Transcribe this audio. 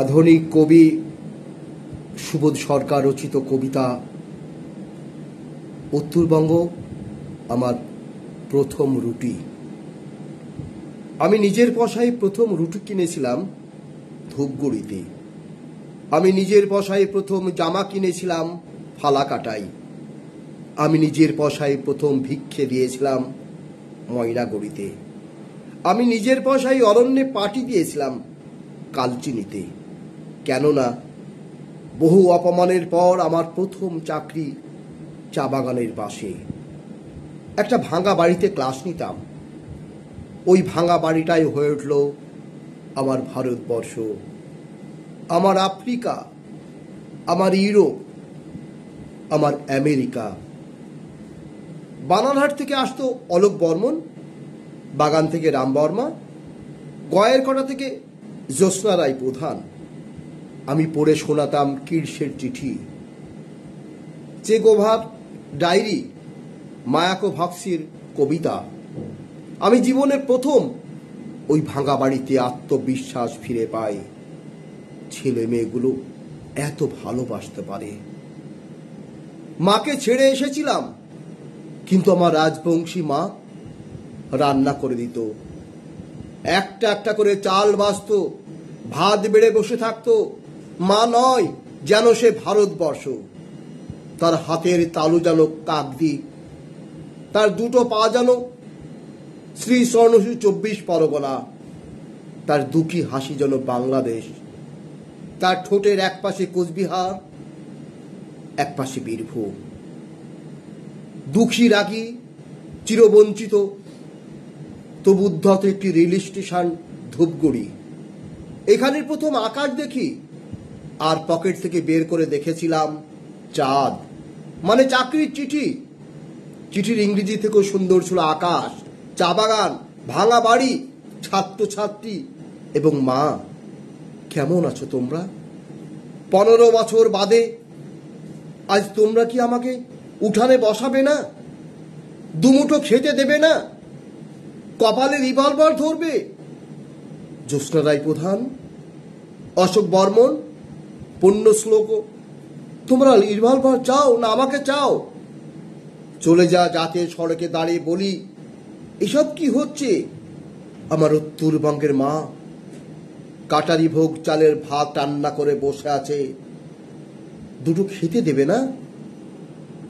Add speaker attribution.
Speaker 1: আধুনিক কবি সুবোধ সরকার রচিত কবিতা উত্তরবঙ্গ আমার প্রথম রুটি। আমি নিজের পয়সায় প্রথম রুটি কিনেছিলাম ধূপগুড়িতে। আমি নিজের পয়সায় প্রথম জামা কিনেছিলাম ফালাকাটায়। আমি নিজের পয়সায় প্রথম ভিক্ষে দিয়েছিলাম ময়নাগুড়িতে। আমি নিজের পয়সায় অরণ্যে পাটি দিয়েছিলাম কালচিনিতে। কেননা বহু অপমানের পর আমার প্রথম চাকরি চা বাগানের পাশে। একটা ভাঙা বাড়িতে ক্লাস নিতাম। ওই ভাঙা বাড়িটাই হয়ে উঠল আমার ভারতবর্ষ, আমার আফ্রিকা, আমার ইউরোপ, আমার আমেরিকা। বানারহাট থেকে আসতো অলোক বর্মন, বাগান থেকে রাম বর্মা, গয়ের কটা থেকে জ্যোৎস্না রায় প্রধান। আমি পড়ে শোনাতাম কির্সের চিঠি, চেগোভার ডায়েরি, মায়াকোভস্কির কবিতা। আমি জীবনের প্রথম ওই ভাঙা বাড়িতে আত্মবিশ্বাস ফিরে পাই। ছেলে মেয়েগুলো এত ভালোবাসতে পারে। মাকে ছেড়ে এসেছিলাম, কিন্তু আমার রাজবংশী মা রান্না করে দিত। একটা একটা করে চাল বাজত, ভাত বেড়ে বসে থাকতো। মা নয়, যেন সে ভারতবর্ষ। তার হাতের তালু যেন কাকদ্বীপ, তার দুটো পা যেন শ্রী স্বর্ণশী 24 পরগনা, তার দুঃখী হাসি যেন বাংলাদেশ। তার ঠোঁটের এক পাশে কোচবিহার, এক পাশে বীরভূম। দুঃখী রাগী, চিরবঞ্চিত, তবু উদ্ধত একটি রেল স্টেশন ধূপগুড়ি। এখানের প্রথম আকাশ দেখি, আর পকেট থেকে বের করে দেখেছিলাম চাঁদ, মানে চাকরির চিঠি। চিঠির ইংরেজি থেকেও সুন্দর ছিল আকাশ, চা বাগান, ভাঙা বাড়ি, ছাত্রছাত্রী এবং মা। কেমন আছো তোমরা? 15 বছর বাদে আজ তোমরা কি আমাকে উঠানে বসাবে না? দুমুঠো খেতে দেবে না? কপালে রিভলভার ধরবে? জ্যোৎস্না রায় প্রধান, অশোক বর্মন, পূর্ণ শ্লোক, তোমরা রিভলভার চাও না আমাকে চাও? চলে যা জাতীয় সড়কে দাঁড়িয়ে বলি, এসব কি হচ্ছে? আমার উত্তরবঙ্গের মা কাটারি ভোগ চালের ভাত রান্না করে বসে আছে। দুটো খেতে দেবে না?